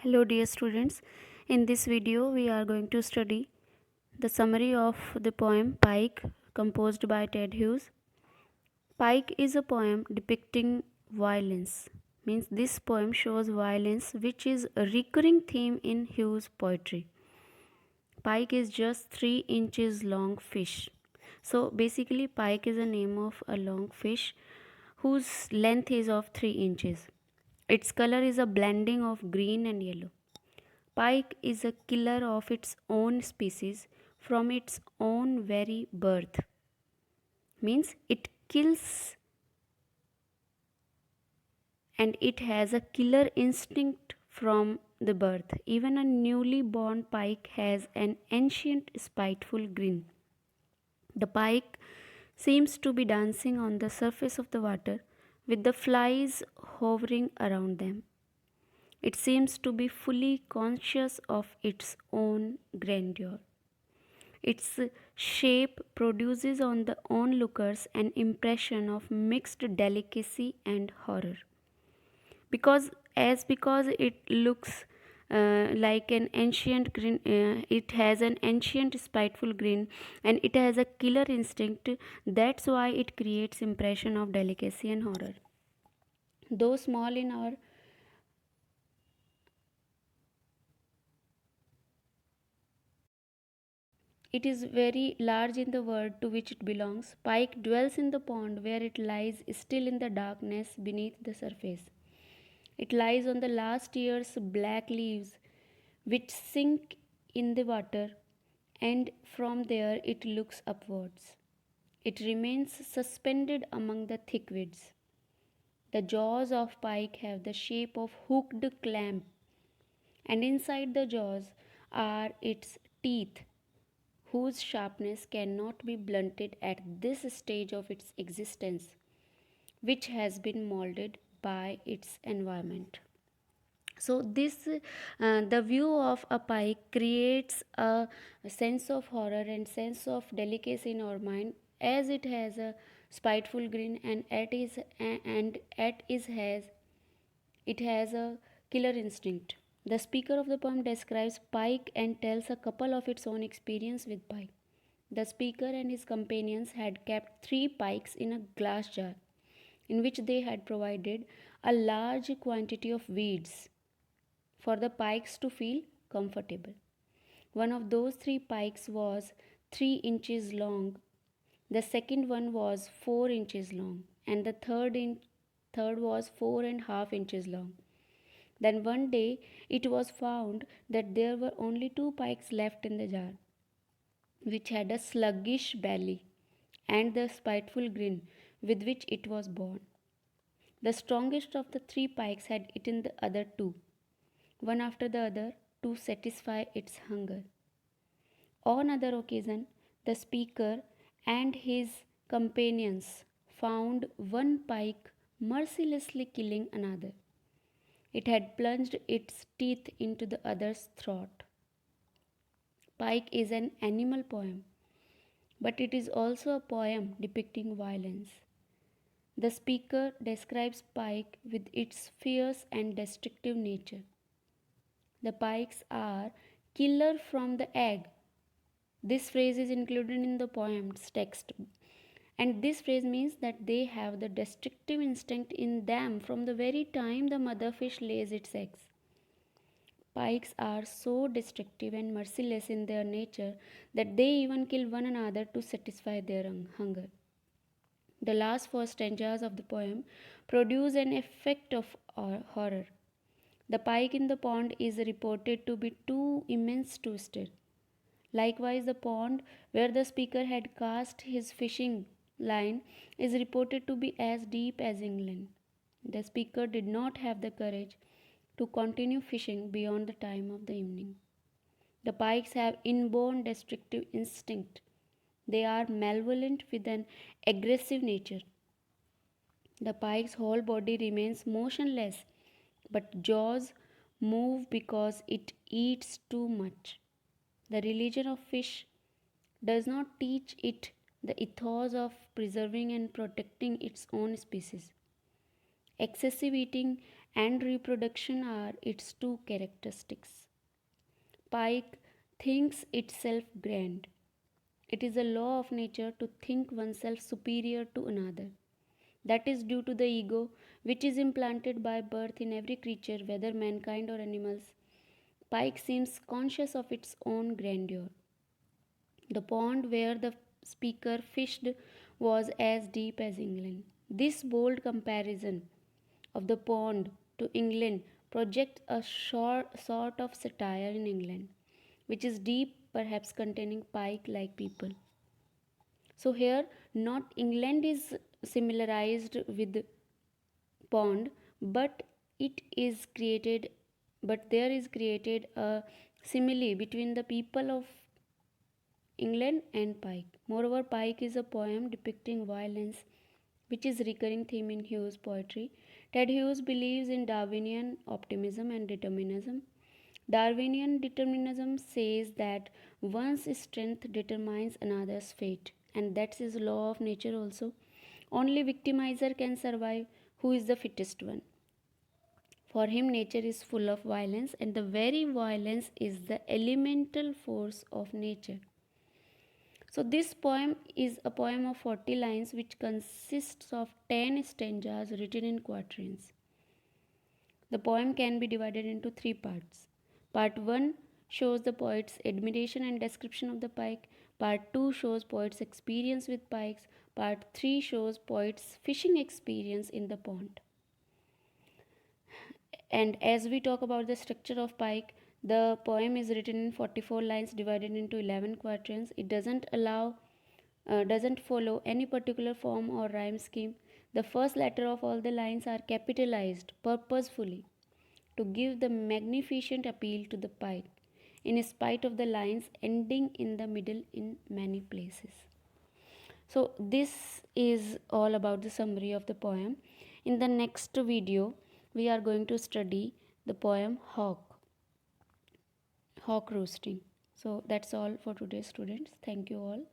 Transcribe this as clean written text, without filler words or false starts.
Hello dear students, in this video we are going to study the summary of the poem Pike composed by Ted Hughes. Pike is a poem depicting violence. Means this poem shows violence which is a recurring theme in Hughes' poetry. Pike is just 3 inches long fish. So basically pike is a name of a long fish whose length is of 3 inches. Its color is a blending of green and yellow. Pike is a killer of its own species from its own very birth. Means it kills and it has a killer instinct from the birth. Even a newly born pike has an ancient spiteful grin. The pike seems to be dancing on the surface of the water with the flies hovering around them. It seems to be fully conscious of its own grandeur. Its shape produces on the onlookers an impression of mixed delicacy and horror. Because it looks like an ancient grin, it has an ancient spiteful grin, and it has a killer instinct. That's why it creates impression of delicacy and horror. Though small in our It is very large in the world to which it belongs. Pike dwells in the pond where it lies still in the darkness beneath the surface. It lies on the last year's black leaves which sink in the water, and from there it looks upwards. It remains suspended among the thick weeds. The jaws of pike have the shape of hooked clamp, and inside the jaws are its teeth, whose sharpness cannot be blunted at this stage of its existence, which has been molded by its environment. So the view of a pike creates a sense of horror and sense of delicacy in our mind, as it has a spiteful grin, and at his has it has a killer instinct. The speaker of the poem describes Pike and tells a couple of its own experience with Pike. The speaker and his companions had kept 3 pikes in a glass jar, in which they had provided a large quantity of weeds for the pikes to feel comfortable. One of those 3 pikes was 3 inches long, the second one was 4 inches long, and the third was 4.5 inches long. Then one day it was found that there were only 2 pikes left in the jar, which had a sluggish belly and the spiteful grin with which it was born. The strongest of the 3 pikes had eaten the other two, one after the other, to satisfy its hunger. On another occasion, the speaker and his companions found one pike mercilessly killing another. It had plunged its teeth into the other's throat. Pike is an animal poem, but it is also a poem depicting violence. The speaker describes pike with its fierce and destructive nature. The pikes are killer from the egg. This phrase is included in the poem's text, and this phrase means that they have the destructive instinct in them from the very time the mother fish lays its eggs. Pikes are so destructive and merciless in their nature that they even kill one another to satisfy their hunger. The last 4 stanzas of the poem produce an effect of horror. The pike in the pond is reported to be too immense to stir. Likewise, the pond where the speaker had cast his fishing line is reported to be as deep as England. The speaker did not have the courage to continue fishing beyond the time of the evening. The pikes have inborn destructive instinct. They are malevolent with an aggressive nature. The pike's whole body remains motionless, but jaws move because it eats too much. The religion of fish does not teach it the ethos of preserving and protecting its own species. Excessive eating and reproduction are its two characteristics. Pike thinks itself grand. It is a law of nature to think oneself superior to another. That is due to the ego, which is implanted by birth in every creature, whether mankind or animals. Pike seems conscious of its own grandeur. The pond where the speaker fished was as deep as England. This bold comparison of the pond to England projects a sort of satire in England, which is deep, perhaps containing pike like people. So, here, not England is similarized with pond, but it is created, but there is created a simile between the people of England and Pike. Moreover, Pike is a poem depicting violence, which is a recurring theme in Hughes' poetry. Ted Hughes believes in Darwinian optimism and determinism. Darwinian determinism says that one's strength determines another's fate, and that's his law of nature also. Only victimizer can survive, who is the fittest one. For him, nature is full of violence, and the very violence is the elemental force of nature. So, this poem is a poem of 40 lines which consists of 10 stanzas written in quatrains. The poem can be divided into three parts. Part 1 shows the poet's admiration and description of the pike. Part 2 shows poet's experience with pikes. Part 3 shows poet's fishing experience in the pond. And as we talk about the structure of pike, the poem is written in 44 lines divided into 11 quatrains. It doesn't follow any particular form or rhyme scheme. The first letter of all the lines are capitalized purposefully to give the magnificent appeal to the pike, in spite of the lines ending in the middle in many places. So, this is all about the summary of the poem. In the next video, we are going to study the poem Hawk Roasting. So, that's all for today, students. Thank you all.